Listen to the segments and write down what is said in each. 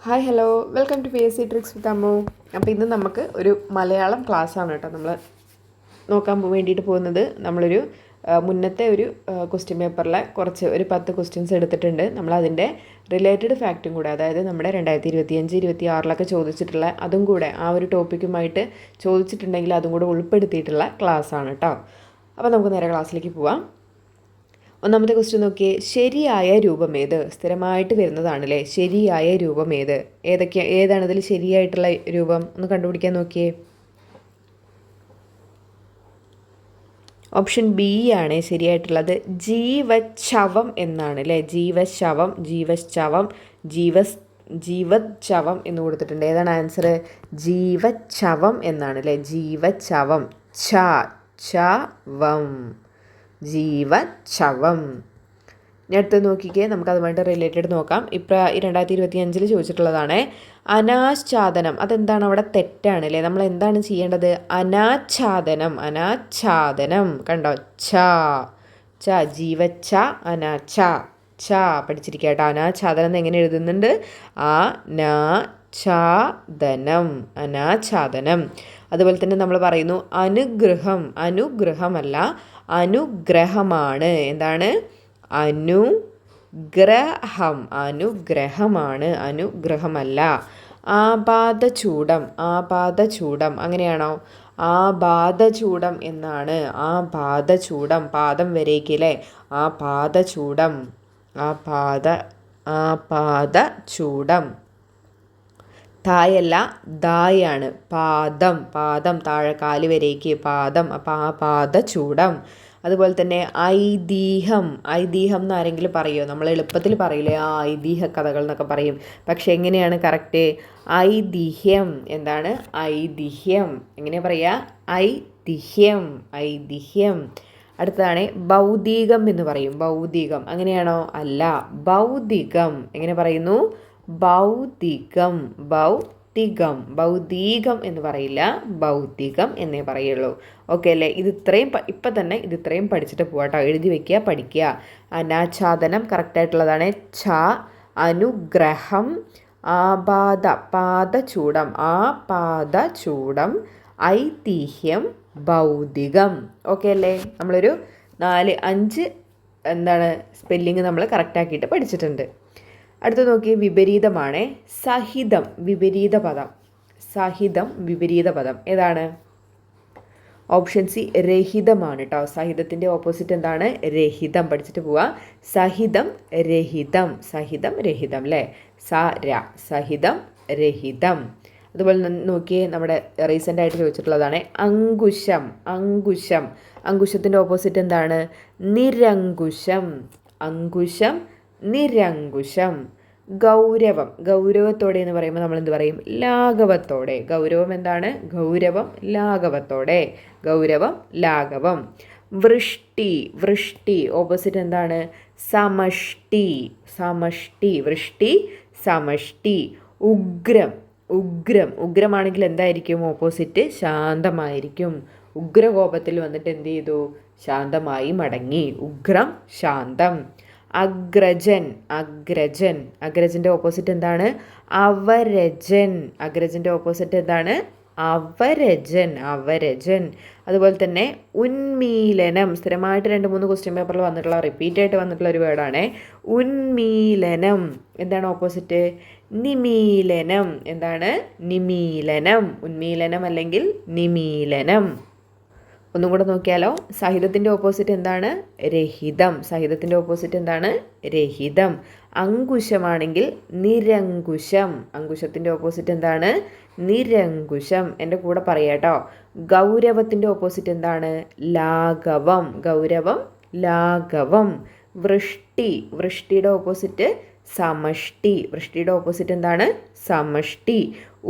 Hi hello welcome to P S C tricks with Ammu. അപ്പോൾ ഇന്ന് നമുക്ക് ഒരു മലയാളം ക്ലാസ്സാണ് കേട്ടോ നമ്മൾ നോക്കാൻ വേണ്ടിയിട്ട് പോകുന്നത്. നമ്മളൊരു മുന്നത്തെ ഒരു ക്വസ്റ്റ്യൻ പേപ്പറിലെ ഒരു 10 ക്വസ്റ്റ്യൻസ് എടുത്തിട്ടുണ്ട്. നമ്മളതിൻ്റെ റിലേറ്റഡ് ഫാക്റ്റും കൂടെ, അതായത് നമ്മുടെ 2025-26 ചോദിച്ചിട്ടുള്ള അതും കൂടെ ആ ഒരു ടോപ്പിക്കുമായിട്ട് ചോദിച്ചിട്ടുണ്ടെങ്കിൽ അതും കൂടെ ഉൾപ്പെടുത്തിയിട്ടുള്ള ക്ലാസ്സാണ് കേട്ടോ. അപ്പോൾ നമുക്ക് നേരെ ക്ലാസ്സിലേക്ക് പോവാം. ഒന്നാമത്തെ ക്വസ്റ്റ്യൻ നോക്കിയേ, ശരിയായ രൂപം ഏത്? സ്ഥിരമായിട്ട് വരുന്നതാണല്ലേ, ശരിയായ രൂപം ഏത്? ഏതാണ് ഇതിൽ ശരിയായിട്ടുള്ള രൂപം? ഒന്ന് കണ്ടുപിടിക്കാൻ നോക്കിയേ. ഓപ്ഷൻ ബി ആണ് ശരിയായിട്ടുള്ളത്. ജീവച്ഛവം എന്നാണ് അല്ലേ. ജീവശവം, ജീവശവം, ജീവച്ഛവം എന്ന് കൊടുത്തിട്ടുണ്ട്. ഏതാണ് ആൻസർ? ജീവച്ഛവം എന്നാണ് അല്ലേ. ജീവച്ഛവം, ഛവം, ജീവച്ഛവം. ഇനി അടുത്ത് നോക്കിക്കേ, നമുക്കതുമായിട്ട് റിലേറ്റഡ് നോക്കാം. 2025 ചോദിച്ചിട്ടുള്ളതാണ് അനാച്ഛാദനം. അതെന്താണ്? അവിടെ തെറ്റാണ് അല്ലേ. നമ്മൾ എന്താണ് ചെയ്യേണ്ടത്? അനാച്ഛാദനം, അനാച്ഛാദനം. കണ്ടോ, ജീവച്ഛ അനാച്ഛ പഠിച്ചിരിക്കുക കേട്ടോ. അനാച്ഛാദനം എങ്ങനെ എഴുതുന്നുണ്ട്? അനാച്ഛാദനം, അനാച്ഛാദനം. അതുപോലെ തന്നെ നമ്മൾ പറയുന്നു അനുഗ്രഹം. അനുഗ്രഹമല്ല, അനുഗ്രഹമാണ്. എന്താണ്? അനുഗ്രഹം, അനുഗ്രഹമാണ്, അനുഗ്രഹമല്ല. ആപാദചൂഡം, ആപാദചൂഡം അങ്ങനെയാണോ? ആപാദചൂഡം എന്നാണ്. ആപാദചൂഡം, പാദം വരേക്കല്ലേ. ആപാദചൂഡം, ആപാദചൂഡം. തായല്ല, ദായാണ്. പാദം, പാദം താഴെ കാല് വരേക്ക് പാദം. അപ്പോൾ ആപാദചൂഡം. അതുപോലെ തന്നെ ഐതിഹ്യം. ഐതിഹ്യം എന്ന് ആരെങ്കിലും പറയുമോ? നമ്മൾ എളുപ്പത്തിൽ പറയില്ലേ, ഐതിഹ്യ കഥകൾ എന്നൊക്കെ പറയും. പക്ഷെ എങ്ങനെയാണ് കറക്റ്റ്? ഐതിഹ്യം. എന്താണ്? ഐതിഹ്യം. എങ്ങനെയാ പറയുക? ഐതിഹ്യം, ഐതിഹ്യം. അടുത്തതാണ് ഭൗതികം എന്ന് പറയും. ഭൗതികം അങ്ങനെയാണോ? അല്ല, ഭൗതികം. എങ്ങനെ പറയുന്നു? ഭൗതികം, ഭൗതികം. ഭൗതികം എന്ന് പറയില്ല, ഭൗതികം എന്നേ പറയുള്ളൂ. ഓക്കെ അല്ലേ. ഇപ്പം തന്നെ ഇത്രയും പഠിച്ചിട്ട് പോവാട്ടോ. എഴുതി വയ്ക്കുക, പഠിക്കുക. അനാച്ഛാദനം കറക്റ്റായിട്ടുള്ളതാണ്. അനുഗ്രഹം, പാദചൂഡം, ആപാദചൂഡം, ഐതിഹ്യം, ഭൗതികം. ഓക്കെ അല്ലേ. നമ്മളൊരു 4-5 സ്പെല്ലിങ് നമ്മൾ കറക്റ്റാക്കിയിട്ട് പഠിച്ചിട്ടുണ്ട്. അടുത്ത നോക്കി, വിപരീതമാണ്. സഹിതം, വിപരീത പദം. സഹിതം, വിപരീത പദം ഏതാണ്? ഓപ്ഷൻ സി രഹിതമാണ് കേട്ടോ. സഹിതത്തിൻ്റെ ഓപ്പോസിറ്റ് എന്താണ്? രഹിതം. പഠിച്ചിട്ട് പോവാ. സഹിതം, രഹിതം. സഹിതം, രഹിതം അല്ലേ. സഹിതം, രഹിതം. അതുപോലെ നോക്കിയേ, നമ്മുടെ റീസെൻ്റ് ആയിട്ട് ചോദിച്ചിട്ടുള്ളതാണ് അങ്കുശം. അങ്കുശം, അങ്കുശത്തിൻ്റെ ഓപ്പോസിറ്റ് എന്താണ്? നിരങ്കുശം. അങ്കുശം, നിരങ്കുശം. ഗൗരവം, ഗൗരവത്തോടെ എന്ന് പറയുമ്പോൾ നമ്മൾ എന്ത് പറയും? ലാഘവത്തോടെ. ഗൗരവം എന്താണ്? ഗൗരവം, ലാഘവത്തോടെ. ഗൗരവം, ലാഘവം. വൃഷ്ടി, വൃഷ്ടി ഓപ്പോസിറ്റ് എന്താണ്? സമഷ്ടി. സമഷ്ടി, വൃഷ്ടി, സമഷ്ടി. ഉഗ്രം, ഉഗ്രം. ഉഗ്രമാണെങ്കിൽ എന്തായിരിക്കും ഓപ്പോസിറ്റ്? ശാന്തമായിരിക്കും. ഉഗ്രകോപത്തിൽ വന്നിട്ട് എന്ത് ചെയ്തു? ശാന്തമായി മടങ്ങി. ഉഗ്രം, ശാന്തം. അഗ്രജൻ, അഗ്രജൻ. അഗ്രജൻ്റെ ഓപ്പോസിറ്റ് എന്താണ്? അവരജൻ. അഗ്രജൻ്റെ ഓപ്പോസിറ്റ് എന്താണ്? അവരജൻ, അവരജൻ. അതുപോലെ തന്നെ ഉന്മീലനം. സ്ഥിരമായിട്ട് 2-3 ക്വസ്റ്റ്യൻ പേപ്പറിൽ വന്നിട്ടുള്ള, റിപ്പീറ്റ് ആയിട്ട് വന്നിട്ടുള്ള ഒരു വേർഡാണ് ഉന്മീലനം. എന്താണ് ഓപ്പോസിറ്റ്? നിമീലനം. എന്താണ്? നിമീലനം. ഉന്മീലനം അല്ലെങ്കിൽ നിമീലനം. ഒന്നും കൂടെ നോക്കിയാലോ. സഹിതത്തിൻ്റെ ഓപ്പോസിറ്റ് എന്താണ്? രഹിതം. സഹിതത്തിൻ്റെ ഓപ്പോസിറ്റ് എന്താണ്? രഹിതം. അങ്കുശമാണെങ്കിൽ നിരങ്കുശം. അങ്കുശത്തിൻ്റെ ഓപ്പോസിറ്റ് എന്താണ്? നിരങ്കുശം. എൻ്റെ കൂടെ പറയാട്ടോ. ഗൗരവത്തിൻ്റെ ഓപ്പോസിറ്റ് എന്താണ്? ലാഘവം. ഗൗരവം, ലാഘവം. വൃഷ്ടി, വൃഷ്ടിയുടെ ഓപ്പോസിറ്റ് സമഷ്ടി. വൃഷ്ടിയുടെ ഓപ്പോസിറ്റ് എന്താണ്? സമഷ്ടി.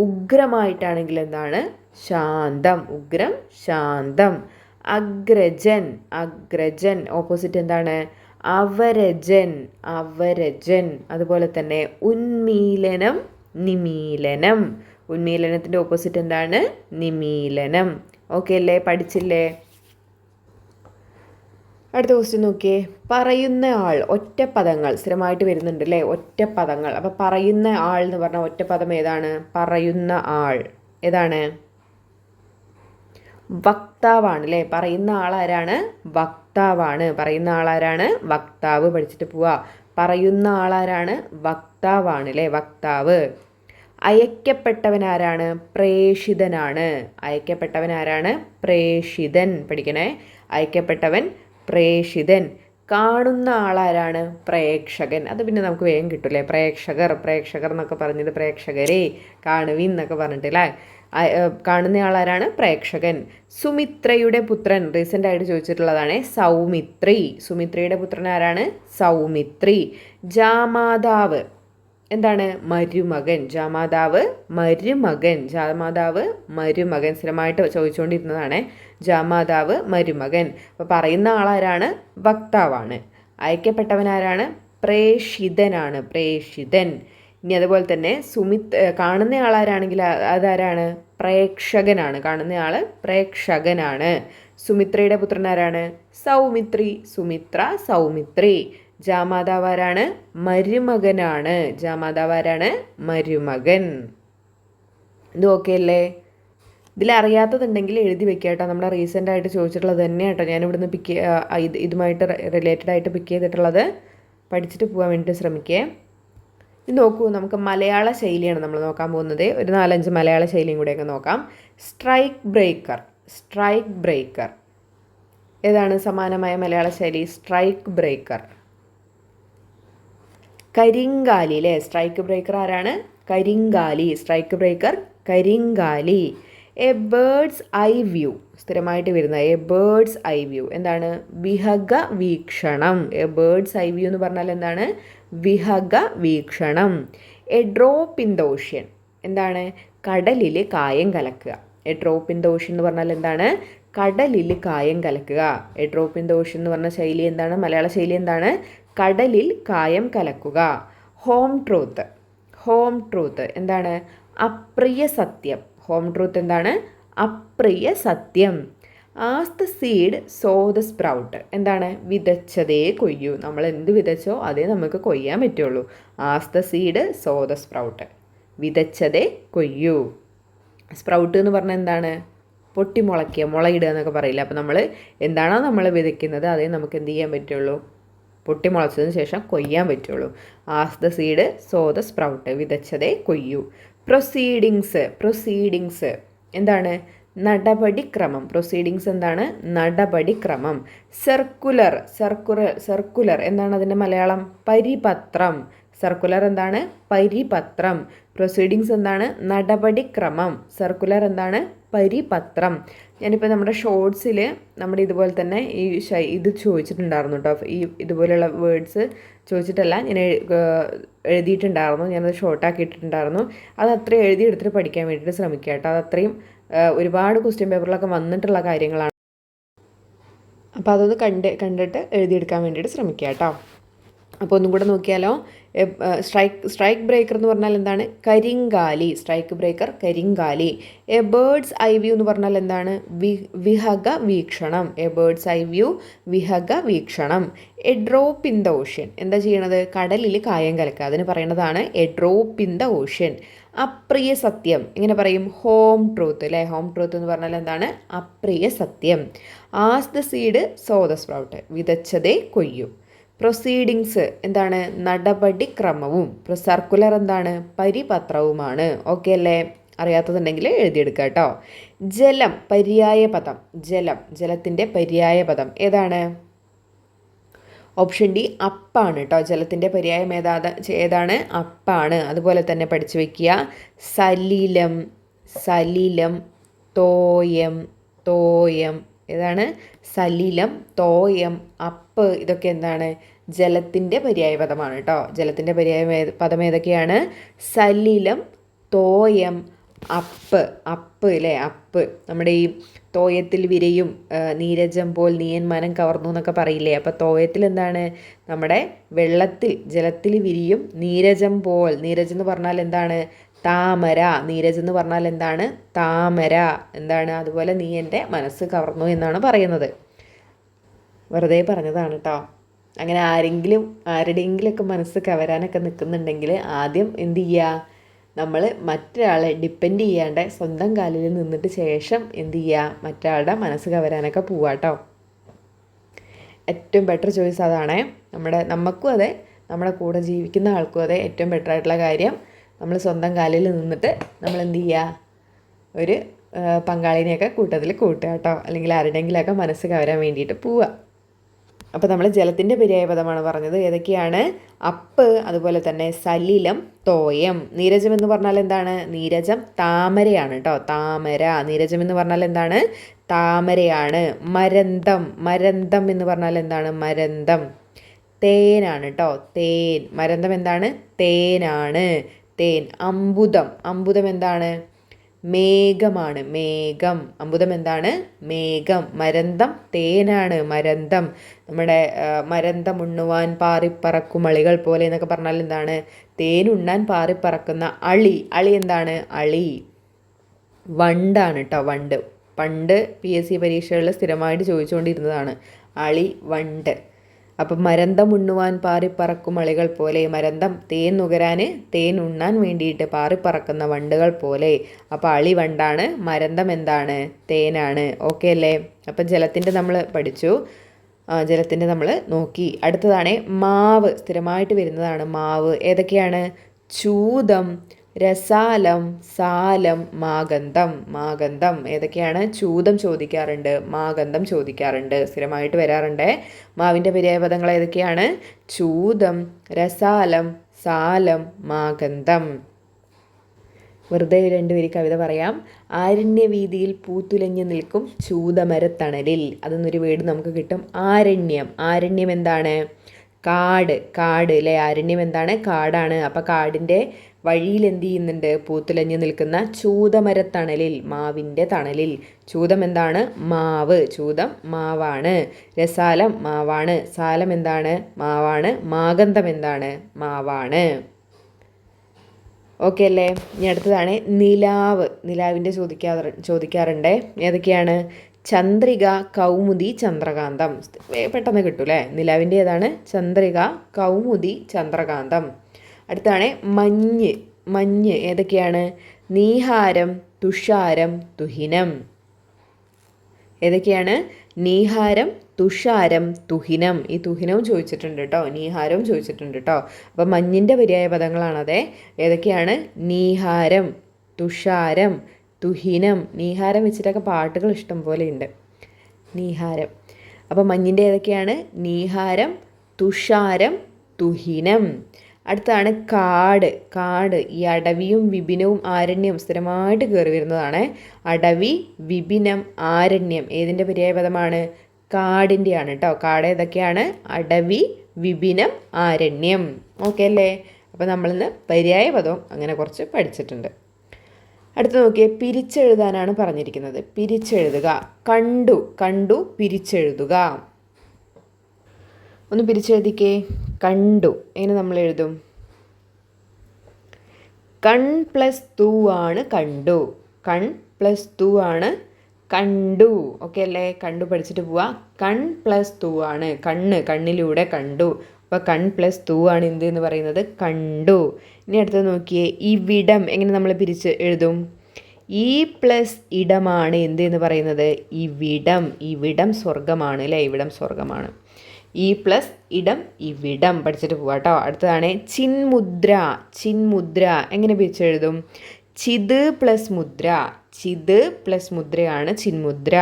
ഉഗ്രമായിട്ടാണെങ്കിൽ എന്താണ്? ശാന്തം. ഉഗ്രം, ശാന്തം. അഗ്രജൻ, അഗ്രജൻ ഓപ്പോസിറ്റ് എന്താണ്? അവരജൻ, അവരജൻ. അതുപോലെ തന്നെ ഉന്മീലനം, നിമീലനം. ഉന്മീലനത്തിൻ്റെ ഓപ്പോസിറ്റ് എന്താണ്? നിമീലനം. ഓക്കെ അല്ലേ? പഠിച്ചില്ലേ? അടുത്ത ക്വസ്റ്റ്യൻ നോക്കിയേ. പറയുന്ന ആൾ, ഒറ്റപ്പദങ്ങൾ സ്ഥിരമായിട്ട് വരുന്നുണ്ട് അല്ലേ, ഒറ്റപ്പദങ്ങൾ. അപ്പോൾ പറയുന്ന ആൾ എന്ന് പറഞ്ഞാൽ ഒറ്റപ്പദം ഏതാണ്? പറയുന്ന ആൾ ഏതാണ്? വക്താവാണ് അല്ലേ. പറയുന്ന ആളാരാണ്? വക്താവാണ്. പറയുന്ന ആളാരാണ്? വക്താവ്. പഠിച്ചിട്ട് പോവാ. പറയുന്ന ആളാരാണ്? വക്താവാണ് അല്ലേ, വക്താവ്. അയക്കപ്പെട്ടവൻ ആരാണ്? പ്രേഷിതനാണ്. അയക്കപ്പെട്ടവൻ ആരാണ്? പ്രേഷിതൻ. പഠിക്കണേ. അയക്കപ്പെട്ടവൻ പ്രേഷിതൻ. കാണുന്ന ആളാരാണ്? പ്രേക്ഷകൻ. അത് പിന്നെ നമുക്ക് വേഗം കിട്ടൂലേ. പ്രേക്ഷകർ, പ്രേക്ഷകർ എന്നൊക്കെ പറഞ്ഞത് പ്രേക്ഷകരെ, കാണുവിൻ എന്നൊക്കെ പറഞ്ഞിട്ടില്ലേ. കാണുന്ന ആളാരാണ്? പ്രേക്ഷകൻ. സുമിത്രയുടെ പുത്രൻ, റീസെൻ്റ് ആയിട്ട് ചോദിച്ചിട്ടുള്ളതാണ്, സൗമിത്രി. സുമിത്രയുടെ പുത്രൻ ആരാണ്? സൗമിത്രി. ജാമാതാവ് എന്താണ്? മരുമകൻ. ജാമാതാവ് മരുമകൻ. ജാമാതാവ് മരുമകൻ സ്ഥിരമായിട്ട് ചോദിച്ചുകൊണ്ടിരുന്നതാണ്. ജാമാതാവ് മരുമകൻ. അപ്പോൾ പറയുന്ന ആളാരാണ്? വക്താവാണ്. അയക്കപ്പെട്ടവനാരാണ്? പ്രേഷിതനാണ്. പ്രേഷിതൻ. ഇനി അതുപോലെ തന്നെ കാണുന്ന ആളാരാണെങ്കിൽ അതാരാണ്? പ്രേക്ഷകനാണ്. കാണുന്ന ആൾ പ്രേക്ഷകനാണ്. സുമിത്രയുടെ പുത്രൻ ആരാണ്? സൗമിത്രി. സുമിത്ര, സൗമിത്രി. ജാമാതാവ് ആരാണ്? മരുമകനാണ്. ജാമാതാവ് ആരാണ്? മരുമകൻ. ഇത് ഓക്കെ അല്ലേ? ഇതിലറിയാത്തതുണ്ടെങ്കിൽ എഴുതി വെക്കുക കേട്ടോ. നമ്മുടെ റീസെൻ്റ് ആയിട്ട് ചോദിച്ചിട്ടുള്ളത് തന്നെ കേട്ടോ. ഞാനിവിടുന്ന് ഇതുമായിട്ട് റിലേറ്റഡ് ആയിട്ട് പിക്ക് ചെയ്തിട്ടുള്ളത്. പഠിച്ചിട്ട് പോകാൻ വേണ്ടിയിട്ട് ശ്രമിക്കേ. ഇത് നോക്കൂ, നമുക്ക് മലയാള ശൈലിയാണ് നമ്മൾ നോക്കാൻ പോകുന്നത്. ഒരു 4-5 മലയാള ശൈലിയും കൂടെയൊക്കെ നോക്കാം. Strike breaker. സ്ട്രൈക്ക് ബ്രേക്കർ ഏതാണ് സമാനമായ മലയാള ശൈലി? Strike breaker. കരിങ്കാലി അല്ലേ. സ്ട്രൈക്ക് ബ്രേക്കർ ആരാണ്? കരിങ്കാലി. സ്ട്രൈക്ക് ബ്രേക്കർ കരിങ്കാലി. എ ബേർഡ്സ് ഐ വ്യൂ സ്ഥിരമായിട്ട് വരുന്ന എ ബേർഡ്സ് ഐ വ്യൂ എന്താണ്? വിഹഗ വീക്ഷണം. എ ബേർഡ്സ് ഐ വ്യൂ എന്ന് പറഞ്ഞാൽ എന്താണ്? വിഹഗ വീക്ഷണം. A drop in the ocean എന്താണ്? കടലിൽ കായം കലക്കുക. A drop in the ocean എന്ന് പറഞ്ഞാൽ എന്താണ്? കടലിൽ കായം കലക്കുക. A drop in the ocean എന്ന് പറഞ്ഞ ശൈലി എന്താണ്? മലയാള ശൈലി എന്താണ്? കടലിൽ കായം കലക്കുക. Home truth. ഹോം ട്രൂത്ത് എന്താണ്? അപ്രിയ സത്യം. ഹോം ട്രൂത്ത് എന്താണ്? അപ്രിയ സത്യം. As the seed so the sprout എന്താണ്? വിതച്ചതേ കൊയ്യൂ. നമ്മൾ എന്ത് വിതച്ചോ അതേ നമുക്ക് കൊയ്യാൻ പറ്റുള്ളൂ. As the seed so the sprout. വിതച്ചതേ കൊയ്യൂ. സ്പ്രൗട്ട് എന്ന് പറഞ്ഞാൽ എന്താണ്? പൊട്ടി മുളയ്ക്കുക, മുളയിടുക എന്നൊക്കെ പറയില്ല. അപ്പോൾ നമ്മൾ എന്താണോ നമ്മൾ വിതയ്ക്കുന്നത് അതേ നമുക്ക് എന്ത് ചെയ്യാൻ പറ്റുള്ളൂ? പൊട്ടി മുളച്ചതിന് ശേഷം കൊയ്യാൻ പറ്റുള്ളൂ. As the seed so the sprout. വിതച്ചതേ കൊയ്യൂ. പ്രൊസീഡിങ്സ്. പ്രൊസീഡിങ്സ് എന്താണ്? നടപടിക്രമം. പ്രൊസീഡിങ്സ് എന്താണ്? നടപടിക്രമം. സർക്കുലർ. സർക്കുലർ എന്താണ് അതിൻ്റെ മലയാളം? പരിപത്രം. സർക്കുലർ എന്താണ്? പരിപത്രം. പ്രൊസീഡിങ്സ് എന്താണ്? നടപടിക്രമം. സർക്കുലർ എന്താണ്? പരിപത്രം. ഞാനിപ്പോൾ നമ്മുടെ ഷോർട്സിൽ നമ്മുടെ ഇതുപോലെ തന്നെ ഇത് ചോദിച്ചിട്ടുണ്ടായിരുന്നു കേട്ടോ. ഇതുപോലെയുള്ള വേർഡ്സ് ചോദിച്ചിട്ടല്ല, ഞാൻ എഴുതിയിട്ടുണ്ടായിരുന്നു. ഞാനത് ഷോർട്ടാക്കിയിട്ടുണ്ടായിരുന്നു. അത് അത്രയും എഴുതിയെടുത്തിട്ട് പഠിക്കാൻ വേണ്ടിയിട്ട് ശ്രമിക്കുക കേട്ടോ. അത് അത്രയും ഒരുപാട് ക്വസ്റ്റ്യൻ പേപ്പറിലൊക്കെ വന്നിട്ടുള്ള കാര്യങ്ങളാണ്. അപ്പോൾ അതൊന്ന് കണ്ടിട്ട് എഴുതിയെടുക്കാൻ വേണ്ടിയിട്ട് ശ്രമിക്കുക കേട്ടോ. അപ്പോൾ ഒന്നും കൂടെ നോക്കിയാലോ. സ്ട്രൈക്ക് ബ്രേക്കർ എന്ന് പറഞ്ഞാൽ എന്താണ്? കരിങ്കാലി. സ്ട്രൈക്ക് ബ്രേക്കർ കരിങ്കാലി. എ ബേർഡ്സ് ഐ വ്യൂ എന്ന് പറഞ്ഞാൽ എന്താണ്? വിഹഗ വീക്ഷണം. എ ബേർഡ്സ് ഐ വ്യൂ വിഹഗ വീക്ഷണം. A drop in the ocean എന്താ ചെയ്യണത്? കടലിൽ കായം കലക്കുക. അതിന് പറയുന്നതാണ് a drop in the ocean. അപ്രിയ സത്യം എങ്ങനെ പറയും? ഹോം ട്രൂത്ത് അല്ലേ. ഹോം ട്രൂത്ത് എന്ന് പറഞ്ഞാൽ എന്താണ്? അപ്രിയ സത്യം. As the seed so the sprout. വിതച്ചതേ കൊയ്യൂ. പ്രൊസീഡിങ്സ് എന്താണ്? നടപടിക്രമവും. സർക്കുലർ എന്താണ്? പരിപത്രവുമാണ്. ഓക്കെ അല്ലേ? അറിയാത്തതുണ്ടെങ്കിൽ എഴുതിയെടുക്കുക കേട്ടോ. ജലം പര്യായ പദം. ജലം, ജലത്തിൻ്റെ പര്യായ പദം ഏതാണ്? ഓപ്ഷൻ ഡി അപ്പാണ് കേട്ടോ. ജലത്തിൻ്റെ പര്യായം ഏതാണ്? അപ്പാണ്. അതുപോലെ തന്നെ പഠിച്ചു വയ്ക്കുക. സലിലം, സലിലം, തോയം, തോയം ഏതാണ്? സലിലം, തോയം, അപ്പ് ഇതൊക്കെ എന്താണ്? ജലത്തിൻ്റെ പര്യായ പദമാണ് കേട്ടോ. ജലത്തിൻ്റെ പര്യായ പദം ഏതൊക്കെയാണ്? സലിലം, തോയം, അപ്പ്. അപ്പ് അല്ലേ, അപ്പ്. നമ്മുടെ ഈ തോയത്തിൽ വിരയും നീരജം പോൽ നീയൻ മനം കവർന്നു എന്നൊക്കെ പറയില്ലേ. അപ്പോൾ തോയത്തിൽ എന്താണ്? നമ്മുടെ വെള്ളത്തിൽ ജലത്തിൽ വിരിയും നീരജം പോൽ. നീരജ് എന്ന് പറഞ്ഞാൽ എന്താണ്? താമര. നീരജ് എന്ന് പറഞ്ഞാൽ എന്താണ്? താമര. എന്താണ്? അതുപോലെ നീ എൻ്റെ മനസ്സ് കവർന്നു എന്നാണ് പറയുന്നത്. വെറുതെ പറഞ്ഞതാണ് കേട്ടോ. അങ്ങനെ ആരുടെയെങ്കിലുമൊക്കെ മനസ്സ് കവരാനൊക്കെ നിൽക്കുന്നുണ്ടെങ്കിൽ ആദ്യം എന്ത് ചെയ്യുക, നമ്മൾ മറ്റൊരാളെ ഡിപ്പെൻഡ് ചെയ്യാണ്ട് സ്വന്തം കാലിൽ നിന്നിട്ട് ശേഷം എന്ത് ചെയ്യുക, മറ്റൊരാളുടെ മനസ്സ് കവരാനൊക്കെ പോവാട്ടോ. ഏറ്റവും ബെറ്റർ ചോയ്സ് അതാണേ. നമുക്കും അതെ, നമ്മുടെ കൂടെ ജീവിക്കുന്ന ആൾക്കും അതെ, ഏറ്റവും ബെറ്റർ ആയിട്ടുള്ള കാര്യം നമ്മൾ സ്വന്തം കാലിൽ നിന്നിട്ട് നമ്മൾ എന്ത് ചെയ്യുക, ഒരു പങ്കാളിനെയൊക്കെ കൂട്ടത്തിൽ കൂട്ടുക കേട്ടോ, അല്ലെങ്കിൽ ആരുടെയെങ്കിലുമൊക്കെ മനസ്സ് കവരാൻ വേണ്ടിയിട്ട് പോവുക. അപ്പോൾ നമ്മൾ ജലത്തിൻ്റെ പര്യായപദമാണ് പറഞ്ഞത്. ഏതൊക്കെയാണ്? അപ്പ്, അതുപോലെ തന്നെ സലിലം, തോയം. നീരജം എന്ന് പറഞ്ഞാൽ എന്താണ്? നീരജം താമരയാണ് കേട്ടോ, താമര. നീരജം എന്ന് പറഞ്ഞാൽ എന്താണ്? താമരയാണ്. മരന്തം, മരന്തം എന്ന് പറഞ്ഞാൽ എന്താണ്? മരന്തം. തേനാണ് കേട്ടോ, തേൻ. മരന്തം എന്താണ്? തേനാണ്, തേൻ. അമ്പുതം, അമ്പുതം എന്താണ്? മേഘമാണ്, മേഘം. അമ്പുതം എന്താണ്? മേഘം. മരന്തം തേനാണ്, മരന്തം. നമ്മുടെ മരന്തം ഉണ്ണുവാൻ പാറിപ്പറക്കും അളികൾ പോലെ എന്നൊക്കെ പറഞ്ഞാൽ എന്താണ്? തേനുണ്ണാൻ പാറിപ്പറക്കുന്ന അളി. അളി എന്താണ്? അളി. വണ്ടാണ് കേട്ടോ, വണ്ട്. പണ്ട് PSC പരീക്ഷകളിൽ സ്ഥിരമായിട്ട് ചോദിച്ചുകൊണ്ടിരുന്നതാണ് അളി, വണ്ട്. അപ്പം മരന്തം ഉണ്ണുവാൻ പാറിപ്പറക്കും അളികൾ പോലെ, മരന്തം തേൻ നുകരാൻ, തേൻ ഉണ്ണാൻ വേണ്ടിയിട്ട് പാറിപ്പറക്കുന്ന വണ്ടുകൾ പോലെ. അപ്പോൾ അളി വണ്ടാണ്, മരന്തം എന്താണ്? തേനാണ്. ഓക്കെ അല്ലേ? അപ്പം ജലത്തിൻ്റെ നമ്മൾ പഠിച്ചു, ജലത്തിൻ്റെ നമ്മൾ നോക്കി. അടുത്തതാണ് മാവ്. സ്ഥിരമായിട്ട് വരുന്നതാണ് മാവ്. ഏതൊക്കെയാണ്? ചൂതം, രസാലം, സാലം, മാഗന്ധം. മാഗന്ധം ഏതൊക്കെയാണ്? ചൂതം ചോദിക്കാറുണ്ട്, മാഗന്ധം ചോദിക്കാറുണ്ട്, സ്ഥിരമായിട്ട് വരാറുണ്ട്. മാവിൻ്റെ പര്യായപദങ്ങൾ ഏതൊക്കെയാണ്? ചൂതം, രസാലം, സാലം, മാഗന്ധം. വെറുതെ രണ്ടുപേര് കവിത പറയാം. ആരണ്യവീതിയിൽ പൂത്തുലഞ്ഞു നിൽക്കും ചൂതമരത്തണലിൽ. അതെന്നൊരു വേർഡ് നമുക്ക് കിട്ടും. ആരണ്യം. ആരണ്യം എന്താണ്? കാട്. കാട് അല്ലേ? ആരണ്യം എന്താണ്? കാടാണ്. അപ്പം കാടിൻ്റെ വഴിയിൽ എന്ത് ചെയ്യുന്നുണ്ട്? പൂത്തുലഞ്ഞു നിൽക്കുന്ന ചൂതമരത്തണലിൽ, മാവിൻ്റെ തണലിൽ. ചൂതം എന്താണ്? മാവ്. ചൂതം മാവാണ്. രസാലം മാവാണ്. സാലം എന്താണ്? മാവാണ്. മാഗന്ധം എന്താണ്? മാവാണ്. ഓക്കെ അല്ലേ? ഇനി അടുത്തതാണ് നിലാവ്. നിലാവിൻ്റെ ചോദിക്കാറുണ്ട്. ഏതൊക്കെയാണ്? ചന്ദ്രിക, കൗമുദി, ചന്ദ്രകാന്തം. പെട്ടെന്ന് കിട്ടും അല്ലേ? നിലാവിൻ്റെ ഏതാണ്? ചന്ദ്രിക, കൗമുദി, ചന്ദ്രകാന്തം. അടുത്താണ് മഞ്ഞ്. മഞ്ഞ് ഏതൊക്കെയാണ്? നീഹാരം, തുഷാരം, തുഹിനം. ഏതൊക്കെയാണ്? നീഹാരം, തുഷാരം, തുഹിനം. ഈ തുഹിനവും ചോദിച്ചിട്ടുണ്ട് കേട്ടോ, നീഹാരവും ചോദിച്ചിട്ടുണ്ട് കേട്ടോ. അപ്പം മഞ്ഞിൻ്റെ പര്യായ പദങ്ങളാണത്. ഏതൊക്കെയാണ്? നീഹാരം, തുഷാരം, തുഹിനം. നീഹാരം വെച്ചിട്ടൊക്കെ പാട്ടുകൾ ഇഷ്ടം പോലെ ഉണ്ട്. നീഹാരം. അപ്പം മഞ്ഞിൻ്റെ ഏതൊക്കെയാണ്? നീഹാരം, തുഷാരം, തുഹിനം. അടുത്താണ് കാട്. കാട്. ഈ അടവിയും വിപിനവും ആരണ്യം സ്ഥിരമായിട്ട് കയറി വരുന്നതാണ്. അടവി, വിപിനം, ആരണ്യം ഏതിൻ്റെ പര്യായപദമാണ്? കാടിൻ്റെയാണ് കേട്ടോ. കാട് ഏതൊക്കെയാണ്? അടവി, വിപിനം, ആരണ്യം. ഓക്കെ അല്ലേ? അപ്പോൾ നമ്മളിന്ന് പര്യായപദവും അങ്ങനെ കുറച്ച് പഠിച്ചിട്ടുണ്ട്. അടുത്ത് നോക്കിയേ, പിരിച്ചെഴുതാനാണ് പറഞ്ഞിരിക്കുന്നത്. പിരിച്ചെഴുതുക. കണ്ടു. കണ്ടു, പിരിച്ചെഴുതുക. ഒന്ന് പിരിച്ചെഴുതിക്കേ. കണ്ടു എങ്ങനെ നമ്മൾ എഴുതും? കൺ പ്ലസ് തൂ ആണ് കണ്ടു. കൺ പ്ലസ് തൂ ആണ് കണ്ടു. ഓക്കെ അല്ലേ? കണ്ടു പഠിച്ചിട്ട് പോവാ. കൺ പ്ലസ് തൂ ആണ് കണ്ണ്, കണ്ണിലൂടെ കണ്ടു. അപ്പോൾ കൺ പ്ലസ് തൂ ആണ് എന്ത് എന്ന് പറയുന്നത്? കണ്ടു. ഇനി അടുത്തത് നോക്കിയേ, ഇവിടം എങ്ങനെ നമ്മൾ പിരിച്ച് എഴുതും? ഈ പ്ലസ് ഇടമാണ് എന്ത് എന്ന് പറയുന്നത്? ഇവിടം. ഇവിടം സ്വർഗമാണ് അല്ലേ? ഇവിടം സ്വർഗമാണ്. ഈ പ്ലസ് ഇടം, ഇവിടം പഠിച്ചിട്ട് പോവാം കേട്ടോ. അടുത്തതാണ് ചിന്മുദ്ര. ചിന്മുദ്ര എങ്ങനെ പിരിച്ചെഴുതും? ചിത് പ്ലസ് മുദ്ര. ചിത് പ്ലസ് മുദ്രയാണ് ചിന്മുദ്ര.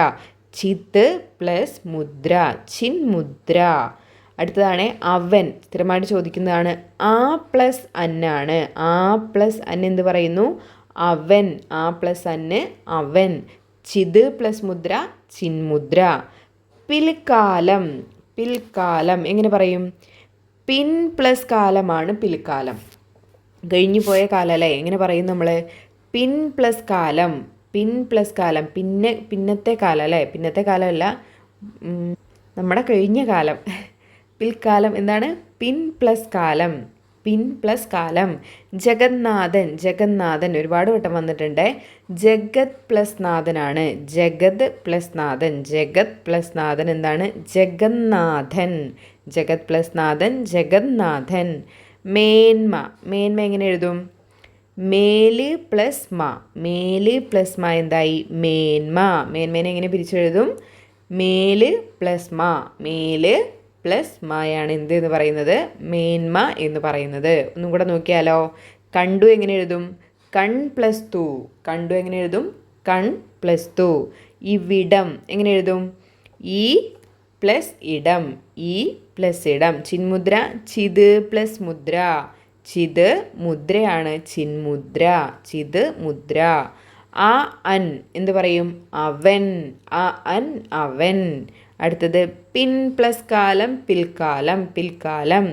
ചിത് പ്ലസ് മുദ്ര, ചിന്മുദ്ര. അടുത്തതാണ് അവൻ. സ്ഥിരമായിട്ട് ചോദിക്കുന്നതാണ്. ആ പ്ലസ് അന്നാണ്. ആ പ്ലസ് അന്ന് എന്ത് പറയുന്നു? അവൻ. ആ പ്ലസ് അന്ന് അവൻ. ചിത് പ്ലസ് മുദ്ര, ചിന്മുദ്ര. പിൽക്കാലം. പിൽക്കാലം എങ്ങനെ പറയും? പിൻ പ്ലസ് കാലമാണ് പിൽക്കാലം. കഴിഞ്ഞു പോയ കാലം അല്ലേ? എങ്ങനെ പറയും നമ്മൾ? പിൻ പ്ലസ് കാലം. പിൻ പ്ലസ് കാലം. പിന്നത്തെ കാലം അല്ലേ? പിന്നത്തെ കാലമല്ല, നമ്മുടെ കഴിഞ്ഞ കാലം. പിൽക്കാലം എന്താണ്? പിൻ പ്ലസ് കാലം. പിൻ പ്ലസ് കാലം. ജഗന്നാഥൻ, ജഗന്നാഥൻ ഒരുപാട് വട്ടം വന്നിട്ടുണ്ട്. ജഗത് പ്ലസ് നാഥനാണ്. ജഗത് പ്ലസ് നാഥൻ, ജഗത് പ്ലസ് നാഥൻ എന്താണ്? ജഗന്നാഥൻ. ജഗത് പ്ലസ് നാഥൻ, ജഗന്നാഥൻ. മേന്മ, മേന്മ എങ്ങനെ എഴുതും? മേല് പ്ലസ് മ, മേല് പ്ലസ് മ എന്തായി? മേന്മ. മേന്മേനെ എങ്ങനെ പിരിച്ചെഴുതും? മേല് പ്ലസ് മ, മേല് പ്ലസ് മയാണ് എന്ത് എന്ന് പറയുന്നത്? മേന്മ എന്ന് പറയുന്നത്. ഒന്നും കൂടെ നോക്കിയാലോ. കണ്ടു എങ്ങനെ എഴുതും? കൺ പ്ലസ് തു. കണ്ടു എങ്ങനെ എഴുതും? കൺ പ്ലസ് തു. ഇവിടം എങ്ങനെ എഴുതും? ഈ പ്ലസ് ഇടം, ഈ പ്ലസ് ഇടം. ചിന്മുദ്ര ചിത് പ്ലസ് മുദ്ര. ചിത് മുദ്രയാണ്, ചിന്മുദ്ര, ചിത് മുദ്ര. ആ അൻ എന്ത് പറയും? അവൻ. ആ അൻ അവൻ. അടുത്തത് പിൻ പ്ലസ് കാലം പിൽക്കാലം, പിൽക്കാലം.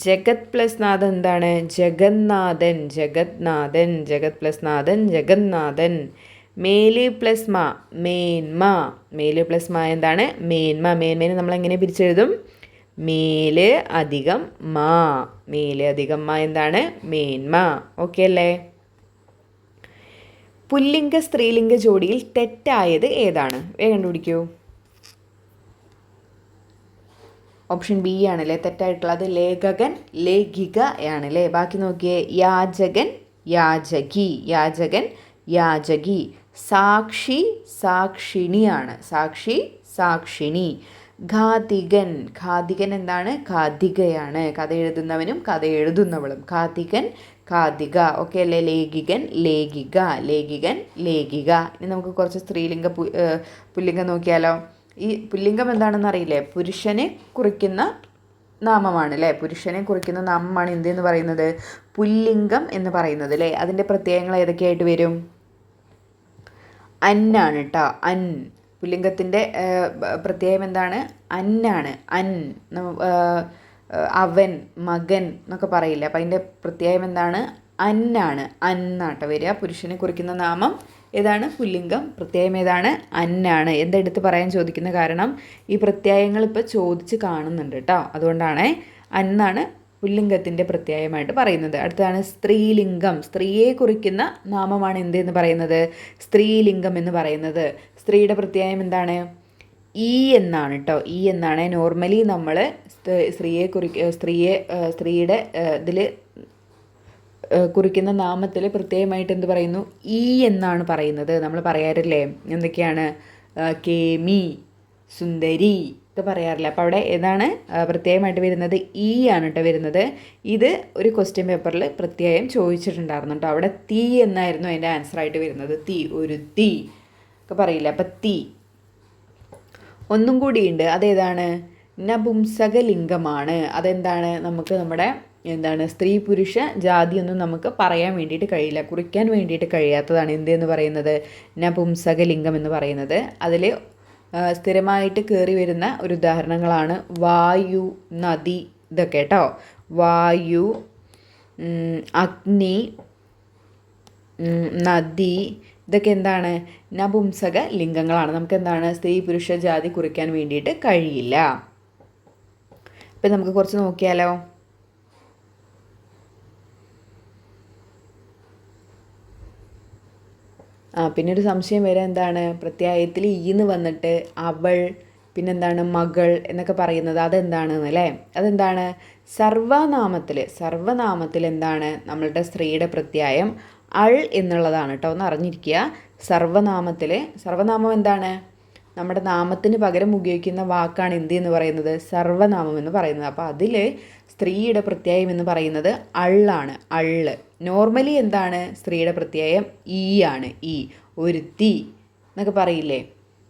ജഗത് പ്ലസ് നാഥൻ എന്താണ്? ജഗന്നാഥൻ, ജഗന്നാഥൻ. ജഗത് പ്ലസ് നാഥൻ, ജഗന്നാഥൻ. മേല് പ്ലസ് മ, മേന്മ. മേല് പ്ലസ് മ എന്താണ്? മേന്മ. മേന്മേനെ നമ്മൾ എങ്ങനെ പിരിച്ചെഴുതും? മേല് അധികം മാ. മേല് അധികം മാ എന്താണ്? മേന്മ. ഓക്കെ അല്ലേ? പുല്ലിംഗ സ്ത്രീലിംഗ ജോഡിയിൽ തെറ്റായത് ഏതാണ്? വേഗം കണ്ടുപിടിക്കൂ. ഓപ്ഷൻ ബി ആണല്ലേ തെറ്റായിട്ടുള്ളത്. ലേഖകൻ ലേഖിക ആണല്ലേ. ബാക്കി നോക്കിയേ. യാചകൻ യാചകി, യാചകൻ യാചകി. സാക്ഷി സാക്ഷിണിയാണ്, സാക്ഷി സാക്ഷിണി. ഘാതികൻ, ഘാതികൻ എന്താണ്? ഘാതികയാണ്. കഥ എഴുതുന്നവനും കഥ എഴുതുന്നവളും. ഘാതികൻ ഘാതിക. ഓക്കെ അല്ലേ? ലേഖികൻ ലേഖിക, ലേഖികൻ ലേഖിക. ഇനി നമുക്ക് കുറച്ച് സ്ത്രീലിംഗ പുല്ലിംഗം നോക്കിയാലോ. ഈ പുല്ലിംഗം എന്താണെന്ന് അറിയില്ലേ? പുരുഷനെ കുറിക്കുന്ന നാമമാണ് അല്ലേ? പുരുഷനെ കുറിക്കുന്ന നാമമാണ് എന്തെന്ന് പറയുന്നത്? പുല്ലിംഗം എന്ന് പറയുന്നത് അല്ലേ? അതിൻ്റെ പ്രത്യയങ്ങൾ ഏതൊക്കെയായിട്ട് വരും? അന്നാണ് കേട്ടോ, അൻ. പുല്ലിംഗത്തിൻ്റെ പ്രത്യയം എന്താണ്? അന്നാണ്, അൻ. അവൻ, മകൻ എന്നൊക്കെ പറയില്ല. അപ്പം അതിൻ്റെ പ്രത്യയം എന്താണ്? അന്നാണ്, അന്നാട്ടോ വരിക. പുരുഷനെ കുറിക്കുന്ന നാമം ഏതാണ്? പുല്ലിംഗം. പ്രത്യയം ഏതാണ്? അന്നാണ്. എന്തെടുത്ത് പറയാൻ ചോദിക്കുന്ന കാരണം ഈ പ്രത്യയങ്ങൾ ഇപ്പോൾ ചോദിച്ച് കാണുന്നുണ്ട് കേട്ടോ. അതുകൊണ്ടാണ് അന്നാണ് പുല്ലിംഗത്തിൻ്റെ പ്രത്യയമായിട്ട് പറയുന്നത്. അടുത്തതാണ് സ്ത്രീലിംഗം. സ്ത്രീയെ കുറിക്കുന്ന നാമമാണ് എന്തെന്ന് പറയുന്നത്? സ്ത്രീലിംഗം എന്ന് പറയുന്നത്. സ്ത്രീയുടെ പ്രത്യയം എന്താണ്? ഈ എന്നാണ് കേട്ടോ, ഈ എന്നാണ്. നോർമലി നമ്മൾ സ്ത്രീയുടെ ഇതിൽ കുറിക്കുന്ന നാമത്തിൽ പ്രത്യേകമായിട്ട് എന്ത് പറയുന്നു? ഈ എന്നാണ് പറയുന്നത്. നമ്മൾ പറയാറില്ലേ? എന്തൊക്കെയാണ്? കേമി, സുന്ദരി ഒക്കെ പറയാറില്ല. അപ്പോൾ അവിടെ ഏതാണ് പ്രത്യേകമായിട്ട് വരുന്നത്? ഈ ആണ് കേട്ടോ വരുന്നത്. ഇത് ഒരു ക്വസ്റ്റ്യൻ പേപ്പറിൽ പ്രത്യേകം ചോദിച്ചിട്ടുണ്ടായിരുന്നു കേട്ടോ. അവിടെ തീ എന്നായിരുന്നു അതിൻ്റെ ആൻസറായിട്ട് വരുന്നത്. തീ, ഒരു തീ ഒക്കെ പറയില്ല. അപ്പം തീ. ഒന്നും കൂടിയുണ്ട്. അതേതാണ്? നപുംസകലിംഗമാണ്. അതെന്താണ്? നമുക്ക് നമ്മുടെ എന്താണ് സ്ത്രീ പുരുഷ ജാതിയൊന്നും നമുക്ക് പറയാൻ വേണ്ടിയിട്ട് കഴിയില്ല, കുറിക്കാൻ വേണ്ടിയിട്ട് കഴിയാത്തതാണ് എന്തെന്ന് പറയുന്നത്? നപുംസകലിംഗം എന്ന് പറയുന്നത്. അതിൽ സ്ഥിരമായിട്ട് കയറി വരുന്ന ഒരു ഉദാഹരണങ്ങളാണ് വായു, നദി, ഇതൊക്കെ കേട്ടോ. വായു, അഗ്നി, നദി, ഇതൊക്കെ എന്താണ്? നപുംസക ലിംഗങ്ങളാണ്. നമുക്ക് എന്താണ്? സ്ത്രീ പുരുഷ ജാതി കുറിക്കാൻ വേണ്ടിയിട്ട് കഴിയില്ല. അപ്പം നമുക്ക് കുറച്ച് നോക്കിയാലോ. പിന്നെ ഒരു സംശയം വരെ എന്താണ്? പ്രത്യയത്തിൽ ഈന്ന് വന്നിട്ട് അവൾ, പിന്നെന്താണ്? മകൾ എന്നൊക്കെ പറയുന്നത് അതെന്താണെന്ന് അല്ലേ? അതെന്താണ്? സർവനാമത്തിൽ എന്താണ് നമ്മളുടെ സ്ത്രീയുടെ പ്രത്യയം? അൾ എന്നുള്ളതാണ് കേട്ടോ. ഒന്ന് അറിഞ്ഞിരിക്കുക. സർവനാമം എന്താണ്? നമ്മുടെ നാമത്തിന് പകരം ഉപയോഗിക്കുന്ന വാക്കാണ് എന്ത് എന്ന് പറയുന്നത്? സർവനാമം എന്ന് പറയുന്നത്. അപ്പോൾ അതിൽ സ്ത്രീയുടെ പ്രത്യയം എന്ന് പറയുന്നത് അള്ളാണ്, അള്ള്. നോർമലി എന്താണ് സ്ത്രീയുടെ പ്രത്യയം? ഈ ആണ്, ഈ. ഒരുത്തി എന്നൊക്കെ പറയില്ലേ?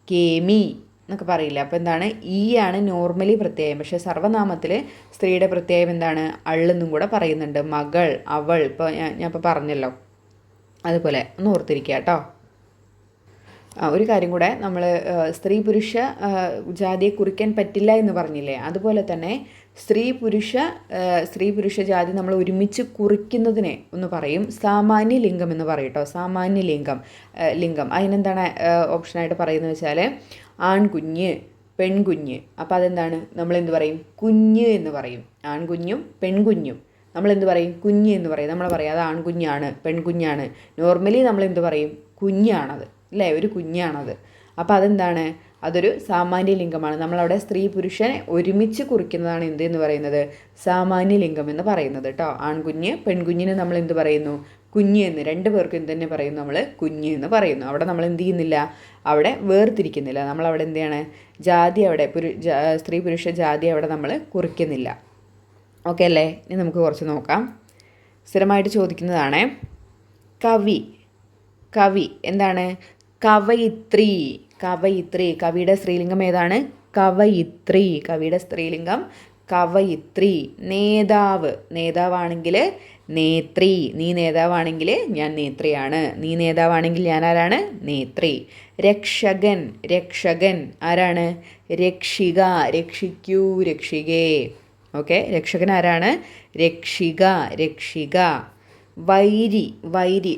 കേമി എന്നൊക്കെ പറയില്ലേ? അപ്പോൾ എന്താണ്? ഈ ആണ് നോർമലി പ്രത്യയം. പക്ഷേ സർവനാമത്തിൽ സ്ത്രീയുടെ പ്രത്യയം എന്താണ്? അള്ളെന്നും കൂടെ പറയുന്നുണ്ട്. മകൾ, അവൾ. ഇപ്പോൾ ഞാൻ ഇപ്പോൾ പറഞ്ഞല്ലോ, അതുപോലെ ഒന്ന് ഓർത്തിരിക്കുക കേട്ടോ. ഒരു കാര്യം കൂടെ, നമ്മൾ സ്ത്രീ പുരുഷ ജാതിയെ കുറിക്കാൻ പറ്റില്ല എന്ന് പറഞ്ഞില്ലേ? അതുപോലെ തന്നെ സ്ത്രീ പുരുഷ ജാതി നമ്മൾ ഒരുമിച്ച് കുറിക്കുന്നതിനെ ഒന്ന് പറയും സാമാന്യ ലിംഗം എന്ന് പറയും കേട്ടോ. സാമാന്യ ലിംഗം അതിനെന്താണ് ഓപ്ഷനായിട്ട് പറയുന്നത് വെച്ചാൽ ആൺകുഞ്ഞ്, പെൺകുഞ്ഞ്. അപ്പോൾ അതെന്താണ്? നമ്മളെന്ത് പറയും? കുഞ്ഞ് എന്ന് പറയും. ആൺകുഞ്ഞും പെൺകുഞ്ഞും നമ്മൾ എന്ത് പറയും? കുഞ്ഞ് എന്ന് പറയും. നമ്മൾ പറയും അത് ആൺകുഞ്ഞാണ്, പെൺകുഞ്ഞാണ്. നോർമലി നമ്മൾ എന്ത് പറയും? കുഞ്ഞാണത്, അല്ലേ? ഒരു കുഞ്ഞാണത്. അപ്പോൾ അതെന്താണ്? അതൊരു സാമാന്യ ലിംഗമാണ്. നമ്മളവിടെ സ്ത്രീ പുരുഷനെ ഒരുമിച്ച് കുറിക്കുന്നതാണ് എന്ത് എന്ന് പറയുന്നത്? സാമാന്യ ലിംഗം എന്ന് പറയുന്നത് കേട്ടോ. ആൺകുഞ്ഞ്, പെൺകുഞ്ഞിന് നമ്മൾ എന്ത് പറയുന്നു? കുഞ്ഞ് എന്ന്. രണ്ട് പേർക്കും എന്ത് തന്നെ പറയുന്നു? നമ്മൾ കുഞ്ഞ് എന്ന് പറയുന്നു. അവിടെ നമ്മൾ എന്ത് ചെയ്യുന്നില്ല? അവിടെ വേർതിരിക്കുന്നില്ല. നമ്മളവിടെ എന്ത് ചെയ്യണം? ജാതി അവിടെ സ്ത്രീ പുരുഷ ജാതി അവിടെ നമ്മൾ കുറിക്കുന്നില്ല. ഓക്കെ അല്ലേ? ഇനി നമുക്ക് കുറച്ച് നോക്കാം. സ്ഥിരമായിട്ട് ചോദിക്കുന്നതാണ് കവി. കവി എന്താണ്? കവയിത്രി. കവയിത്രി. കവിയുടെ സ്ത്രീലിംഗം ഏതാണ്? കവയിത്രി. കവിയുടെ സ്ത്രീലിംഗം കവയിത്രി. നേതാവ്. നേതാവാണെങ്കിൽ നേത്രി. നീ നേതാവാണെങ്കിൽ ഞാൻ നേത്രിയാണ്. നീ നേതാവാണെങ്കിൽ ഞാൻ ആരാണ്? നേത്രി. രക്ഷകൻ. രക്ഷകൻ ആരാണ്? രക്ഷിക. രക്ഷിക്കൂ, രക്ഷികേ. ഓക്കെ, രക്ഷകൻ ആരാണ്? രക്ഷിക, രക്ഷിക. വൈരി. വൈരി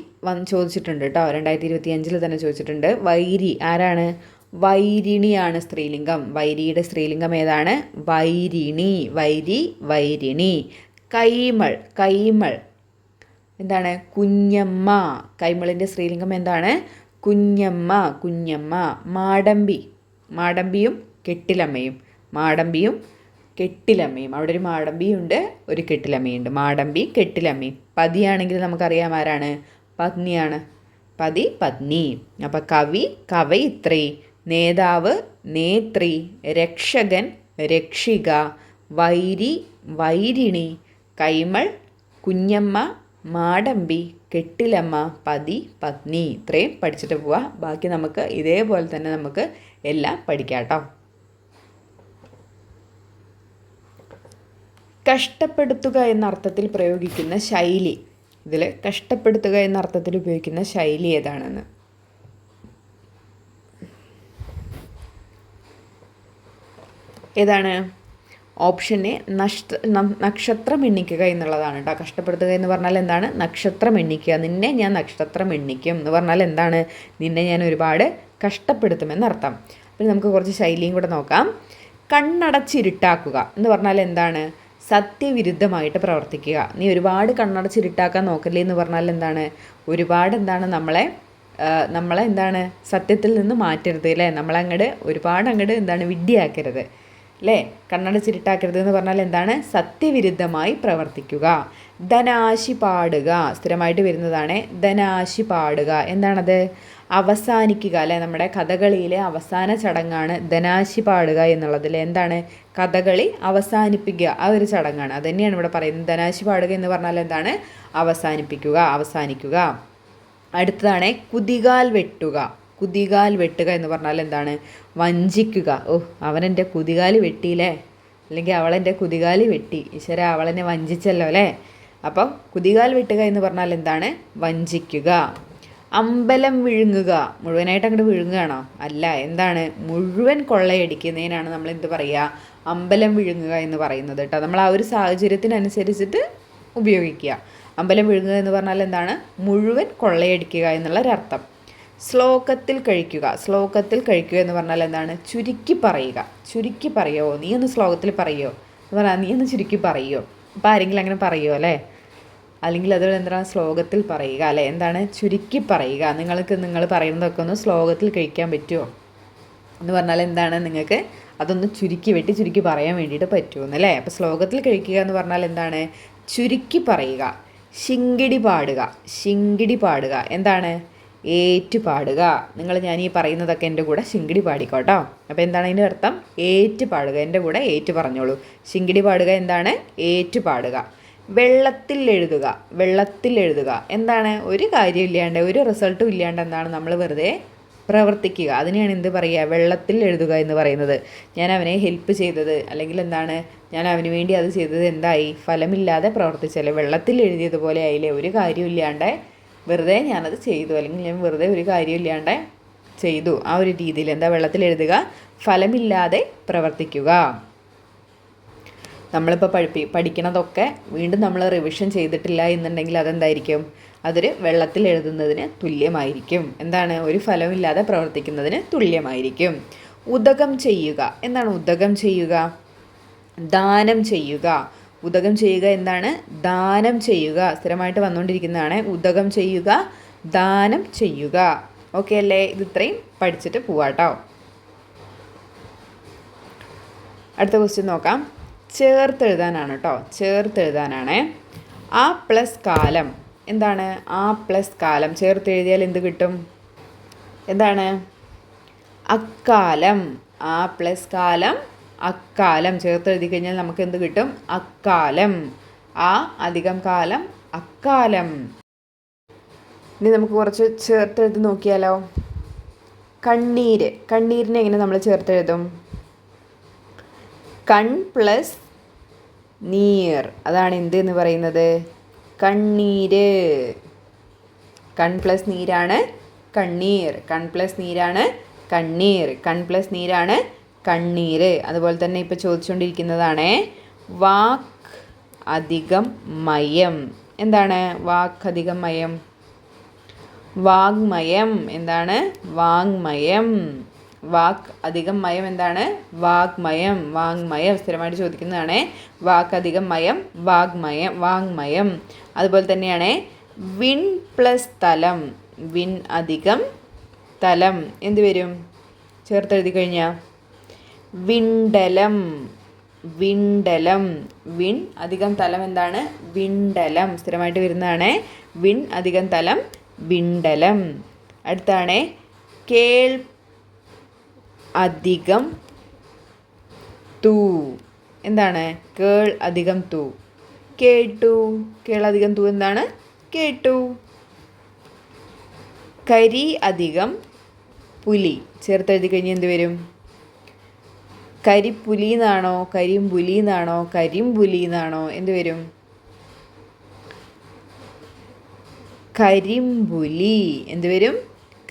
ചോദിച്ചിട്ടുണ്ട് കേട്ടോ, 2025 തന്നെ ചോദിച്ചിട്ടുണ്ട്. വൈരി ആരാണ്? വൈരിണിയാണ് സ്ത്രീലിംഗം. വൈരിയുടെ സ്ത്രീലിംഗം ഏതാണ്? വൈരിണി. വൈരി, വൈരിണി. കൈമൾ. കൈമൾ എന്താണ്? കുഞ്ഞമ്മ. കൈമളിൻ്റെ സ്ത്രീലിംഗം എന്താണ്? കുഞ്ഞമ്മ, കുഞ്ഞമ്മ. മാടമ്പി. മാടമ്പിയും കെട്ടിലമ്മയും. മാടമ്പിയും കെട്ടിലമ്മയും. അവിടെ ഒരു മാടമ്പിയുണ്ട്, ഒരു കെട്ടിലമ്മയുണ്ട്. മാടമ്പി, കെട്ടിലമ്മയും. പതിയാണെങ്കിൽ നമുക്കറിയാം ആരാണ്? പത്നിയാണ്. പതി, പത്നി. അപ്പം കവി, കവയിത്രി. നേതാവ്, നേത്രി. രക്ഷകൻ, രക്ഷിക. വൈരി, വൈരിണി. കൈമൾ, കുഞ്ഞമ്മ. മാടമ്പി, കെട്ടിലമ്മ. പതി, പത്നി. ഇത്രയും പഠിച്ചിട്ട് പോവുക. ബാക്കി നമുക്ക് ഇതേപോലെ തന്നെ നമുക്ക് എല്ലാം പഠിക്കാം കേട്ടോ. കഷ്ടപ്പെടുത്തുക എന്ന അർത്ഥത്തിൽ പ്രയോഗിക്കുന്ന ശൈലി. ഇതിൽ കഷ്ടപ്പെടുത്തുക എന്ന അർത്ഥത്തിൽ ഉപയോഗിക്കുന്ന ശൈലി ഏതാണെന്ന്? ഏതാണ്? ഓപ്ഷൻ എ നക്ഷത്രം എണ്ണിക്കുക എന്നുള്ളതാണ് കേട്ടോ. കഷ്ടപ്പെടുത്തുക എന്ന് പറഞ്ഞാൽ എന്താണ്? നക്ഷത്രം എണ്ണിക്കുക. നിന്നെ ഞാൻ നക്ഷത്രം എണ്ണിക്കും എന്ന് പറഞ്ഞാൽ എന്താണ്? നിന്നെ ഞാൻ ഒരുപാട് കഷ്ടപ്പെടുത്തുമെന്നർത്ഥം. അപ്പോൾ നമുക്ക് കുറച്ച് ശൈലിയും കൂടെ നോക്കാം. കണ്ണടച്ചിരുട്ടാക്കുക എന്ന് പറഞ്ഞാൽ എന്താണ്? സത്യവിരുദ്ധമായിട്ട് പ്രവർത്തിക്കുക. നീ ഒരുപാട് കണ്ണടച്ചിരുട്ടാക്കാൻ നോക്കല്ലേ എന്ന് പറഞ്ഞാൽ എന്താണ്? ഒരുപാട് എന്താണ്? നമ്മളെ എന്താണ്? സത്യത്തിൽ നിന്ന് മാറ്റരുത് അല്ലേ? ഒരുപാട് എന്താണ്? വിഡ്ഢിയാക്കരുത് അല്ലേ? കണ്ണടച്ചിരുട്ടാക്കരുത് എന്ന് പറഞ്ഞാൽ എന്താണ്? സത്യവിരുദ്ധമായി പ്രവർത്തിക്കുക. ധനാശി പാടുക. സ്ഥിരമായിട്ട് വരുന്നതാണ് ധനാശി പാടുക. എന്താണത്? അവസാനിക്കുക അല്ലേ? നമ്മുടെ കഥകളിയിലെ അവസാന ചടങ്ങാണ് ധനാശി പാടുക എന്നുള്ളതിൽ. എന്താണ്? കഥകളി അവസാനിപ്പിക്കുക, ആ ഒരു ചടങ്ങാണ്. അത് തന്നെയാണ് ഇവിടെ പറയുന്നത്. ധനാശി പാടുക എന്ന് പറഞ്ഞാൽ എന്താണ്? അവസാനിപ്പിക്കുക, അവസാനിക്കുക. അടുത്തതാണ് കുതികാൽ വെട്ടുക. കുതികാൽ വെട്ടുക എന്ന് പറഞ്ഞാൽ എന്താണ്? വഞ്ചിക്കുക. അവനെൻ്റെ കുതികാല് വെട്ടിയില്ലേ, അല്ലെങ്കിൽ അവളെൻ്റെ കുതികാല് വെട്ടി, ഈശ്വര അവളെന്നെ വഞ്ചിച്ചല്ലോ അല്ലേ. അപ്പം കുതികാൽ വെട്ടുക എന്ന് പറഞ്ഞാൽ എന്താണ്? വഞ്ചിക്കുക. അമ്പലം വിഴുങ്ങുക. മുഴുവനായിട്ട് അങ്ങോട്ട് വിഴുങ്ങുകയാണോ? അല്ല. എന്താണ്? മുഴുവൻ കൊള്ളയടിക്കുന്നതിനാണ് നമ്മൾ എന്ത് പറയുക? അമ്പലം വിഴുങ്ങുക എന്ന് പറയുന്നത് കേട്ടോ. നമ്മൾ ആ ഒരു സാഹചര്യത്തിനനുസരിച്ചിട്ട് ഉപയോഗിക്കുക. അമ്പലം വിഴുങ്ങുക എന്ന് പറഞ്ഞാൽ എന്താണ്? മുഴുവൻ കൊള്ളയടിക്കുക എന്നുള്ളൊരർത്ഥം. ശ്ലോകത്തിൽ കഴിക്കുക. ശ്ലോകത്തിൽ കഴിക്കുക എന്ന് പറഞ്ഞാൽ എന്താണ്? ചുരുക്കി പറയുക. ചുരുക്കി പറയുമോ? നീ ഒന്ന് ശ്ലോകത്തിൽ പറയുമോ എന്ന് പറഞ്ഞാൽ നീ ഒന്ന് ചുരുക്കി പറയുമോ? അപ്പോൾ ആരെങ്കിലും അങ്ങനെ പറയുമോ അല്ലേ? അല്ലെങ്കിൽ അതുപോലെ എന്താണ്? ശ്ലോകത്തിൽ പറയുക അല്ലേ? എന്താണ്? ചുരുക്കി പറയുക. നിങ്ങൾ പറയുന്നതൊക്കെ ഒന്ന് ശ്ലോകത്തിൽ കഴിക്കാൻ പറ്റുമോ എന്ന് പറഞ്ഞാൽ എന്താണ്? നിങ്ങൾക്ക് അതൊന്ന് ചുരുക്കി പറയാൻ വേണ്ടിയിട്ട് പറ്റുമെന്നല്ലേ. അപ്പോൾ ശ്ലോകത്തിൽ കഴിക്കുക എന്ന് പറഞ്ഞാൽ എന്താണ്? ചുരുക്കി പറയുക. ശിങ്കിടി പാടുക. ശിങ്കിടി പാടുക എന്താണ്? ഏറ്റു പാടുക. ഞാൻ ഈ പറയുന്നതൊക്കെ എൻ്റെ കൂടെ ശിങ്കിടി പാടിക്കോട്ടോ. അപ്പോൾ എന്താണ് അതിൻ്റെ അർത്ഥം? ഏറ്റു പാടുക. എൻ്റെ കൂടെ ഏറ്റു പറഞ്ഞോളൂ. ശിങ്കിടി പാടുക എന്താണ്? ഏറ്റു പാടുക. വെള്ളത്തിൽ എഴുതുക. വെള്ളത്തിൽ എഴുതുക എന്താണ്? ഒരു കാര്യം ഇല്ലാണ്ട്, ഒരു റിസൾട്ടും ഇല്ലാണ്ട് എന്താണ്? നമ്മൾ വെറുതെ പ്രവർത്തിക്കുക. അതിനെയാണ് എന്ത് പറയുക? വെള്ളത്തിൽ എഴുതുക എന്ന് പറയുന്നത്. ഞാൻ അവനെ ഹെൽപ്പ് ചെയ്തത്, അല്ലെങ്കിൽ എന്താണ്? ഞാൻ അവന് വേണ്ടി അത് ചെയ്തത് എന്തായി? ഫലമില്ലാതെ പ്രവർത്തിച്ചല്ലേ? വെള്ളത്തിൽ എഴുതിയതുപോലെ ആയില്ലേ? ഒരു കാര്യം ഇല്ലാണ്ട് വെറുതെ ഞാനത് ചെയ്തു, അല്ലെങ്കിൽ ഞാൻ വെറുതെ ഒരു കാര്യം ഇല്ലാണ്ട് ചെയ്തു. ആ ഒരു രീതിയിൽ എന്താ വെള്ളത്തിൽ എഴുതുക? ഫലമില്ലാതെ പ്രവർത്തിക്കുക. നമ്മളിപ്പോൾ പഠിക്കണതൊക്കെ വീണ്ടും നമ്മൾ റിവിഷൻ ചെയ്തിട്ടില്ല എന്നുണ്ടെങ്കിൽ അതെന്തായിരിക്കും? അതൊരു വെള്ളത്തിൽ എഴുതുന്നതിന് തുല്യമായിരിക്കും. എന്താണ്? ഒരു ഫലമില്ലാതെ പ്രവർത്തിക്കുന്നതിന് തുല്യമായിരിക്കും. ഉദകം ചെയ്യുക. എന്താണ് ഉദകം ചെയ്യുക? ദാനം ചെയ്യുക. ഉദകം ചെയ്യുക എന്താണ്? ദാനം ചെയ്യുക. സ്ഥിരമായിട്ട് വന്നുകൊണ്ടിരിക്കുന്നതാണ്. ഉദകം ചെയ്യുക, ദാനം ചെയ്യുക. ഓക്കെ അല്ലേ? ഇത് ഇത്രയും പഠിച്ചിട്ട് പോവാട്ടോ. അടുത്ത ക്വസ്റ്റ്യൻ നോക്കാം. ചേർത്തെഴുതാനാണ് കേട്ടോ. ചേർത്തെഴുതാനാണ്. ആ പ്ലസ് കാലം എന്താണ്? ആ പ്ലസ് കാലം ചേർത്തെഴുതിയാൽ എന്ത് കിട്ടും? എന്താണ്? അക്കാലം. ആ പ്ലസ് കാലം അക്കാലം ചേർത്തെഴുതി കഴിഞ്ഞാൽ നമുക്ക് എന്ത് കിട്ടും? അക്കാലം. ആ അധികം കാലം അക്കാലം. ഇനി നമുക്ക് കുറച്ച് ചേർത്തെഴുതി നോക്കിയാലോ. കണ്ണീര്. കണ്ണീരിനെ എങ്ങനെ നമ്മൾ ചേർത്തെഴുതും? കൺ പ്ലസ് നീർ. അതാണ് എന്ത് എന്ന് പറയുന്നത്? കണ്ണീര്. കൺ പ്ലസ് നീരാണ് കണ്ണീർ. കൺ പ്ലസ് നീരാണ് കണ്ണീർ. കൺ പ്ലസ് നീരാണ് കണ്ണീര്. അതുപോലെ തന്നെ ഇപ്പോൾ ചോദിച്ചുകൊണ്ടിരിക്കുന്നതാണ് വാക്ക് അധികം മയം. എന്താണ് വാക്ക് അധികം മയം? വാങ്മയം. എന്താണ്? വാങ്മയം. വാക്ക് അധികം മയം എന്താണ്? വാഗ്മയം. വാങ്മയം സ്ഥിരമായിട്ട് ചോദിക്കുന്നതാണ്. വാക്ക് അധികം മയം വാഗ്മയം, വാങ്മയം. അതുപോലെ തന്നെയാണ് വിൺ പ്ലസ് തലം. വിൺ അധികം തലം എന്ത് വരും? ചേർത്തെഴുതി കഴിഞ്ഞാൽ വിണ്ടലം. വിണ്ടലം. വിൺ അധികം തലം എന്താണ്? വിണ്ടലം. സ്ഥിരമായിട്ട് വരുന്നതാണ്. വിൺ അധികം തലം വിണ്ടലം. അടുത്താണ് കേൾ അധികം തൂ. എന്താണ്? കേൾ അധികം തൂ. കേട്ടു. കേൾ അധികം തൂ എന്താണ്? കേട്ടു. കരി അധികം പുലി. ചേർത്തെഴുതി കഴിഞ്ഞാൽ എന്ത് വരും? കരിപ്പുലി എന്നാണോ കരിമ്പുലി എന്നാണോ കരിമ്പുലി എന്നാണോ? എന്ത് വരും? കരിമ്പുലി. എന്ത് വരും?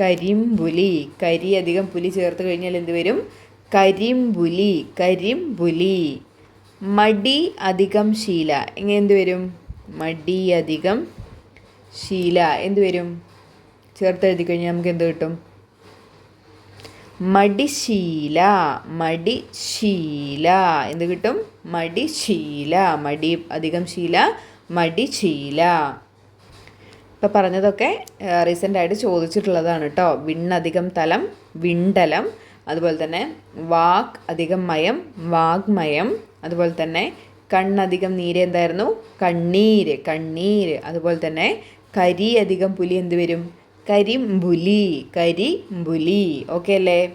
കരിമ്പുലി. കരി അധികം പുലി ചേർത്ത് കഴിഞ്ഞാൽ എന്ത് വരും? കരിമ്പുലി. കരിമ്പുലി. മടി അധികം ശീല. എങ്ങനെ എന്ത് വരും? മടി അധികം ശീല. എന്ത് വരും? ചേർത്തെഴുതി കഴിഞ്ഞാൽ നമുക്ക് എന്ത് കിട്ടും? മടിശീല. മടിശീല. എന്ത് കിട്ടും? മടിശീല. മടി അധികം ശീല മടിശീല. ഇപ്പം പറഞ്ഞതൊക്കെ റീസെൻ്റായിട്ട് ചോദിച്ചിട്ടുള്ളതാണ് കേട്ടോ. വിണ്ണധികം തലം വിണ്ടലം. അതുപോലെ തന്നെ വാക്ക് അധികം മയം വാഗ്മയം. അതുപോലെ തന്നെ കണ്ണധികം നീര് എന്തായിരുന്നു? കണ്ണീര്. കണ്ണീര്. അതുപോലെ തന്നെ കരി അധികം പുലി എന്ത് വരും? കരിമ്പുലി. കരിമ്പുലി. ഓക്കെ അല്ലേ?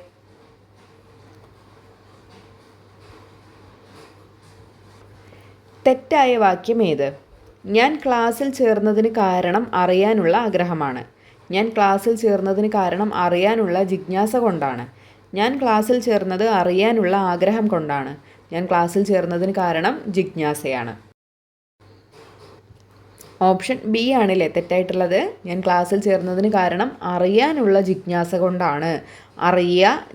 തെറ്റായ വാക്യം ഏത്? ഞാൻ ക്ലാസ്സിൽ ചേർന്നതിന് കാരണം അറിയാനുള്ള ആഗ്രഹമാണ്. ഞാൻ ക്ലാസ്സിൽ ചേർന്നതിന് കാരണം അറിയാനുള്ള ജിജ്ഞാസ കൊണ്ടാണ്. ഞാൻ ക്ലാസ്സിൽ ചേർന്നത് അറിയാനുള്ള ആഗ്രഹം കൊണ്ടാണ്. ഞാൻ ക്ലാസ്സിൽ ചേർന്നതിന് കാരണം ജിജ്ഞാസയാണ്. ഓപ്ഷൻ ബി ആണല്ലേ തെറ്റായിട്ടുള്ളത്. ഞാൻ ക്ലാസ്സിൽ ചേർന്നതിന് കാരണം അറിയാനുള്ള ജിജ്ഞാസ കൊണ്ടാണ്.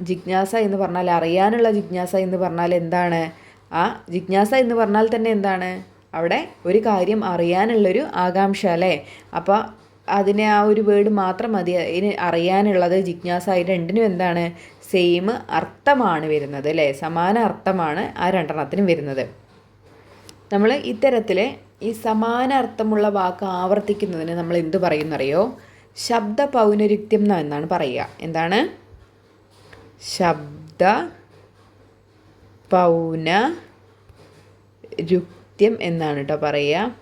ജിജ്ഞാസ എന്ന് പറഞ്ഞാൽ അറിയാനുള്ള ജിജ്ഞാസ എന്ന് പറഞ്ഞാൽ എന്താണ്? ആ ജിജ്ഞാസ എന്ന് പറഞ്ഞാൽ തന്നെ എന്താണ്? അവിടെ ഒരു കാര്യം അറിയാനുള്ളൊരു ആകാംക്ഷ അല്ലേ? അപ്പോൾ അതിനെ ആ ഒരു വേർഡ് മാത്രം മതി. അതിന് അറിയാനുള്ളത് ജിജ്ഞാസ. ഇത് രണ്ടിനും എന്താണ്? സെയിം അർത്ഥമാണ് വരുന്നത് അല്ലേ? സമാന അർത്ഥമാണ് ആ രണ്ടെണ്ണത്തിനും വരുന്നത്. നമ്മൾ ഇത്തരത്തിൽ ഈ സമാന അർത്ഥമുള്ള വാക്ക് ആവർത്തിക്കുന്നതിന് നമ്മൾ എന്ത് പറയുന്നറിയോ? ശബ്ദ പൗനരുക്ത്യം എന്നാണ് പറയുക. എന്താണ്? ശബ്ദ പൗനരുക്ത്യം എന്നാണ് കേട്ടോ പറയുക.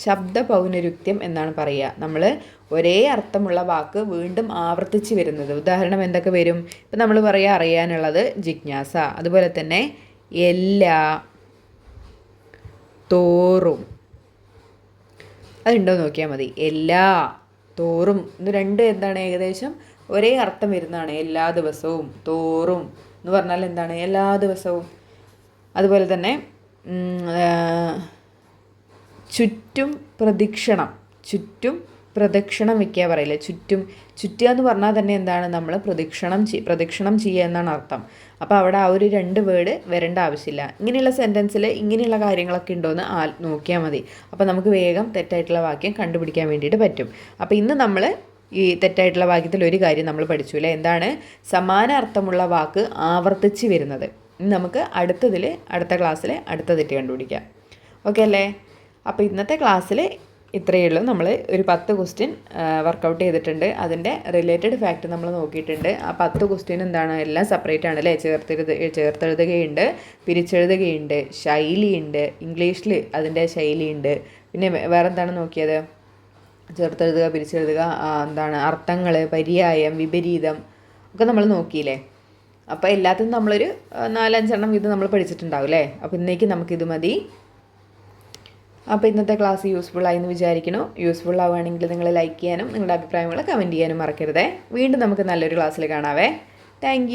ശബ്ദ പൗനരുക്ത്യം എന്നാണ് പറയുക. നമ്മൾ ഒരേ അർത്ഥമുള്ള വാക്ക് വീണ്ടും ആവർത്തിച്ച് വരുന്നത്. ഉദാഹരണം എന്തൊക്കെ വരും? ഇപ്പം നമ്മൾ പറയുക അറിയാനുള്ളത് ജിജ്ഞാസ. അതുപോലെ തന്നെ എല്ലാ, തോറും. അതുണ്ടോ നോക്കിയാൽ മതി. എല്ലാ, തോറും ഇത് രണ്ട് എന്താണ്? ഏകദേശം ഒരേ അർത്ഥം വരുന്നതാണ്. എല്ലാ ദിവസവും. തോറും എന്ന് പറഞ്ഞാൽ എന്താണ്? എല്ലാ ദിവസവും. അതുപോലെ തന്നെ ചുറ്റും പ്രദക്ഷിണം. ചുറ്റും പ്രദക്ഷിണം വയ്ക്കുക പറയില്ലേ? ചുറ്റുക എന്ന് പറഞ്ഞാൽ തന്നെ എന്താണ്? നമ്മൾ പ്രദക്ഷിണം ചെയ്യുക എന്നാണ് അർത്ഥം. അപ്പോൾ അവിടെ ആ ഒരു രണ്ട് വേർഡ് വരേണ്ട ആവശ്യമില്ല. ഇങ്ങനെയുള്ള സെൻറ്റൻസിൽ ഇങ്ങനെയുള്ള കാര്യങ്ങളൊക്കെ ഉണ്ടോയെന്ന് നോക്കിയാൽ മതി. അപ്പോൾ നമുക്ക് വേഗം തെറ്റായിട്ടുള്ള വാക്യം കണ്ടുപിടിക്കാൻ വേണ്ടിയിട്ട് പറ്റും. അപ്പോൾ ഇന്ന് നമ്മൾ ഈ തെറ്റായിട്ടുള്ള വാക്യത്തിൽ ഒരു കാര്യം നമ്മൾ പഠിച്ചു അല്ലേ? എന്താണ്? സമാന അർത്ഥമുള്ള വാക്ക് ആവർത്തിച്ച് വരുന്നത്. ഇനി നമുക്ക് അടുത്ത ക്ലാസ്സിൽ അടുത്ത തെറ്റ് കണ്ടുപിടിക്കാം. ഓക്കെ അല്ലേ? അപ്പോൾ ഇന്നത്തെ ക്ലാസ്സിൽ ഇത്രയേ ഉള്ളൂ. നമ്മൾ ഒരു 10 ക്വസ്റ്റ്യൻ വർക്കൗട്ട് ചെയ്തിട്ടുണ്ട്. അതിൻ്റെ റിലേറ്റഡ് ഫാക്റ്റ് നമ്മൾ നോക്കിയിട്ടുണ്ട്. ആ 10 ക്വസ്റ്റ്യൻ എന്താണ്, എല്ലാം സെപ്പറേറ്റ് ആണ് അല്ലേ? ചേർത്തെഴുതുകയുണ്ട്, പിരിച്ചെഴുതുകയുണ്ട്, ശൈലിയുണ്ട്, ഇംഗ്ലീഷിൽ അതിൻ്റെ ശൈലിയുണ്ട്. പിന്നെ വേറെ എന്താണ് നോക്കിയത്? ചേർത്തെഴുതുക, പിരിച്ചെഴുതുക, എന്താണ് അർത്ഥങ്ങൾ, പര്യായം, വിപരീതം ഒക്കെ നമ്മൾ നോക്കിയില്ലേ? അപ്പോൾ എല്ലാത്തിനും നമ്മളൊരു 4-5 ഇത് നമ്മൾ പഠിച്ചിട്ടുണ്ടാവും അല്ലേ? അപ്പോൾ ഇന്നേക്ക് നമുക്കിത് മതി. അപ്പോൾ ഇന്നത്തെ ക്ലാസ് യൂസ്ഫുൾ ആയെന്ന് വിചാരിക്കുന്നു. യൂസ്ഫുൾ ആവുകയാണെങ്കിൽ നിങ്ങൾ ലൈക്ക് ചെയ്യാനും നിങ്ങളുടെ അഭിപ്രായങ്ങൾ കമൻറ്റ് ചെയ്യാനും മറക്കരുതേ. വീണ്ടും നമുക്ക് നല്ലൊരു ക്ലാസ്സിൽ കാണാവേ. താങ്ക്